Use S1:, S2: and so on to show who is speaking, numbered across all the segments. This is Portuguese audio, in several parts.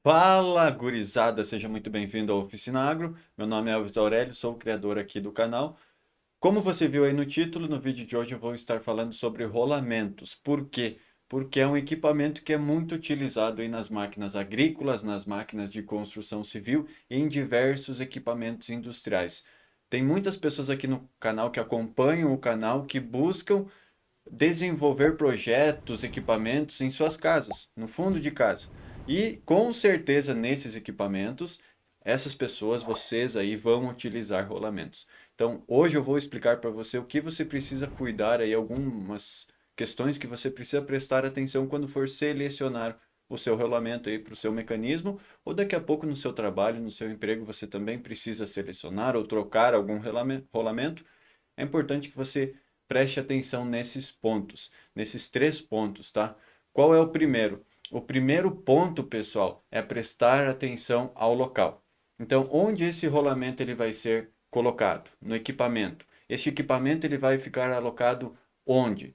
S1: Fala, gurizada! Seja muito bem-vindo ao Oficina Agro. Meu nome é Elvis Aurélio, sou o criador aqui do canal. Como você viu aí no título, no vídeo de hoje eu vou estar falando sobre rolamentos. Por quê? Porque é um equipamento que é muito utilizado aí nas máquinas agrícolas, nas máquinas de construção civil e em diversos equipamentos industriais. Tem muitas pessoas aqui no canal que acompanham o canal que buscam desenvolver projetos, equipamentos em suas casas, no fundo de casa. E com certeza nesses equipamentos, essas pessoas, vocês aí vão utilizar rolamentos. Então, hoje eu vou explicar para você o que você precisa cuidar aí, algumas questões que você precisa prestar atenção quando for selecionar o seu rolamento aí para o seu mecanismo, ou daqui a pouco no seu trabalho, no seu emprego, você também precisa selecionar ou trocar algum rolamento. É importante que você preste atenção nesses pontos, nesses três pontos, tá? Qual é o primeiro? O primeiro ponto, pessoal, é prestar atenção ao local. Então, onde esse rolamento ele vai ser colocado? No equipamento. Esse equipamento ele vai ficar alocado onde?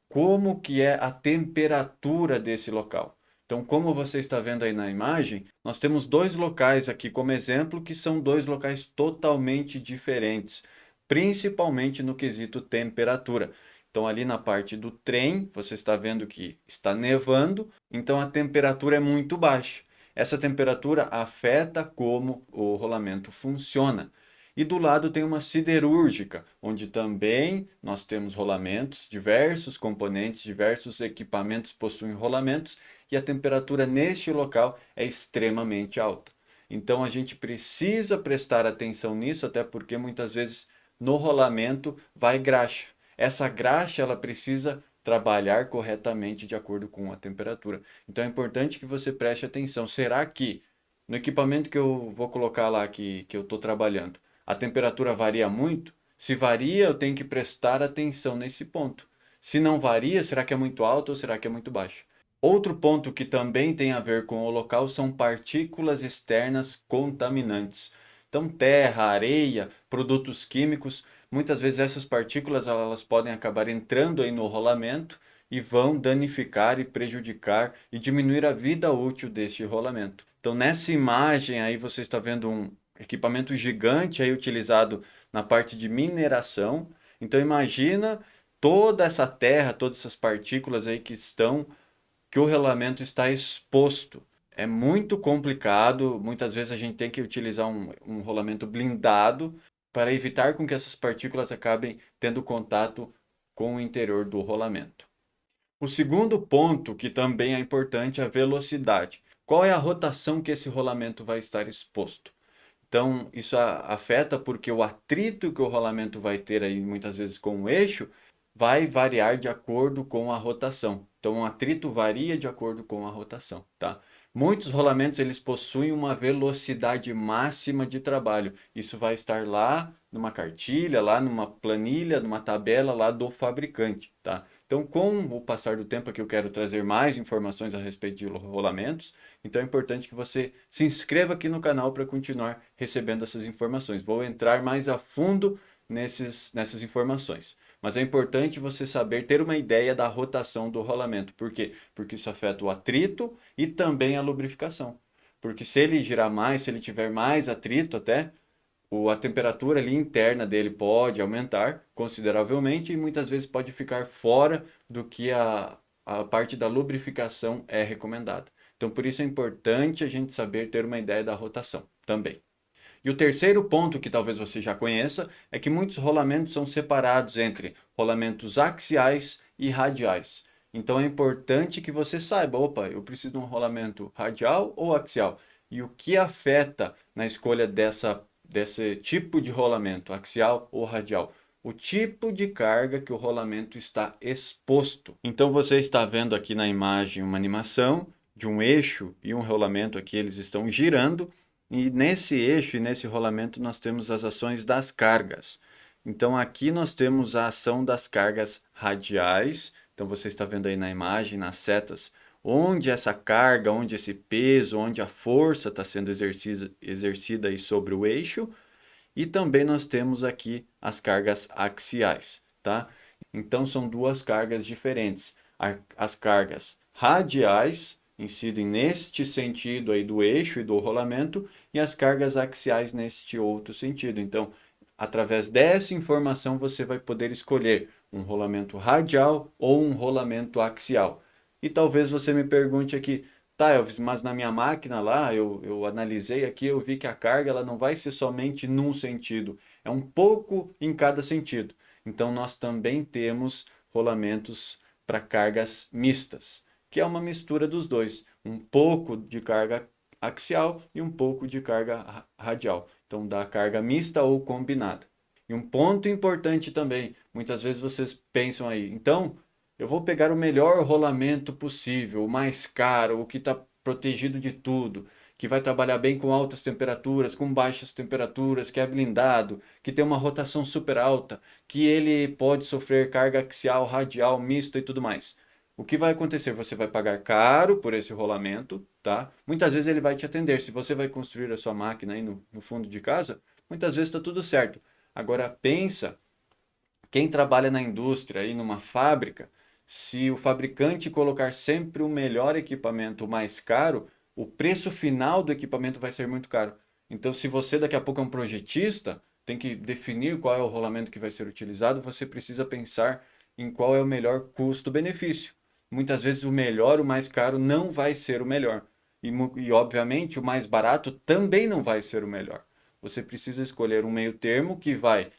S1: Como que é a temperatura desse local? Então, como você está vendo aí na imagem, nós temos dois locais aqui como exemplo que são dois locais totalmente diferentes, principalmente no quesito temperatura. Então, ali na parte do trem, você está vendo que está nevando, então a temperatura é muito baixa. Essa temperatura afeta como o rolamento funciona. E do lado tem uma siderúrgica, onde também nós temos rolamentos, diversos componentes, diversos equipamentos possuem rolamentos e a temperatura neste local é extremamente alta. Então a gente precisa prestar atenção nisso, até porque muitas vezes no rolamento vai graxa. Essa graxa ela precisa trabalhar corretamente de acordo com a temperatura. Então é importante que você preste atenção. Será que no equipamento que eu vou colocar lá que eu estou trabalhando, a temperatura varia muito? Se varia, eu tenho que prestar atenção nesse ponto. Se não varia, será que é muito alto ou será que é muito baixo? Outro ponto que também tem a ver com o local são partículas externas contaminantes. Então, terra, areia, produtos químicos, muitas vezes essas partículas elas podem acabar entrando aí no rolamento e vão danificar e prejudicar e diminuir a vida útil deste rolamento. Então, nessa imagem aí você está vendo um equipamento gigante aí utilizado na parte de mineração. Então, imagina toda essa terra, todas essas partículas aí que o rolamento está exposto. É muito complicado, muitas vezes a gente tem que utilizar um rolamento blindado para evitar com que essas partículas acabem tendo contato com o interior do rolamento. O segundo ponto, que também é importante, é a velocidade. Qual é a rotação que esse rolamento vai estar exposto? Então, isso afeta porque o atrito que o rolamento vai ter aí muitas vezes com o eixo vai variar de acordo com a rotação. Então, o atrito varia de acordo com a rotação, tá? Muitos rolamentos eles possuem uma velocidade máxima de trabalho. Isso vai estar lá numa cartilha, lá numa planilha, numa tabela lá do fabricante, tá? Então, com o passar do tempo aqui eu quero trazer mais informações a respeito de rolamentos, então é importante que você se inscreva aqui no canal para continuar recebendo essas informações. Vou entrar mais a fundo nessas informações. Mas é importante você saber ter uma ideia da rotação do rolamento. Por quê? Porque isso afeta o atrito e também a lubrificação. Porque se ele girar mais, se ele tiver mais atrito até, a temperatura ali interna dele pode aumentar consideravelmente e muitas vezes pode ficar fora do que a parte da lubrificação é recomendada. Então, por isso é importante a gente saber ter uma ideia da rotação também. E o terceiro ponto que talvez você já conheça é que muitos rolamentos são separados entre rolamentos axiais e radiais. Então é importante que você saiba, opa, eu preciso de um rolamento radial ou axial? E o que afeta na escolha desse tipo de rolamento, axial ou radial? O tipo de carga que o rolamento está exposto. Então você está vendo aqui na imagem uma animação de um eixo e um rolamento aqui, eles estão girando e nesse eixo e nesse rolamento nós temos as ações das cargas. Então aqui nós temos a ação das cargas radiais. Então você está vendo aí na imagem, nas setas, onde essa carga, onde esse peso, onde a força está sendo exercida aí sobre o eixo. E também nós temos aqui as cargas axiais, tá? Então são duas cargas diferentes. As cargas radiais incidem neste sentido aí do eixo e do rolamento e as cargas axiais neste outro sentido. Então, através dessa informação você vai poder escolher um rolamento radial ou um rolamento axial. E talvez você me pergunte aqui, tá, Elvis, mas na minha máquina lá, eu analisei aqui, eu vi que a carga ela não vai ser somente num sentido, é um pouco em cada sentido. Então nós também temos rolamentos para cargas mistas, que é uma mistura dos dois, um pouco de carga axial e um pouco de carga radial. Então dá carga mista ou combinada. E um ponto importante também, muitas vezes vocês pensam aí, então eu vou pegar o melhor rolamento possível, o mais caro, o que está protegido de tudo, que vai trabalhar bem com altas temperaturas, com baixas temperaturas, que é blindado, que tem uma rotação super alta, que ele pode sofrer carga axial, radial, mista e tudo mais. O que vai acontecer? Você vai pagar caro por esse rolamento, tá? Muitas vezes ele vai te atender. Se você vai construir a sua máquina aí no fundo de casa, muitas vezes está tudo certo. Agora pensa, quem trabalha na indústria e numa fábrica, se o fabricante colocar sempre o melhor equipamento mais caro, o preço final do equipamento vai ser muito caro. Então, se você daqui a pouco é um projetista, tem que definir qual é o rolamento que vai ser utilizado, você precisa pensar em qual é o melhor custo-benefício. Muitas vezes o melhor, o mais caro, não vai ser o melhor. E obviamente o mais barato também não vai ser o melhor. Você precisa escolher um meio termo que vai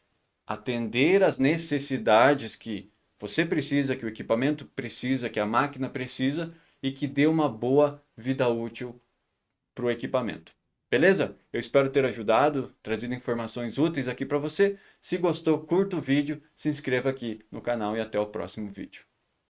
S1: atender às necessidades que você precisa, que o equipamento precisa, que a máquina precisa e que dê uma boa vida útil para o equipamento. Beleza? Eu espero ter ajudado, trazido informações úteis aqui para você. Se gostou, curta o vídeo, se inscreva aqui no canal e até o próximo vídeo.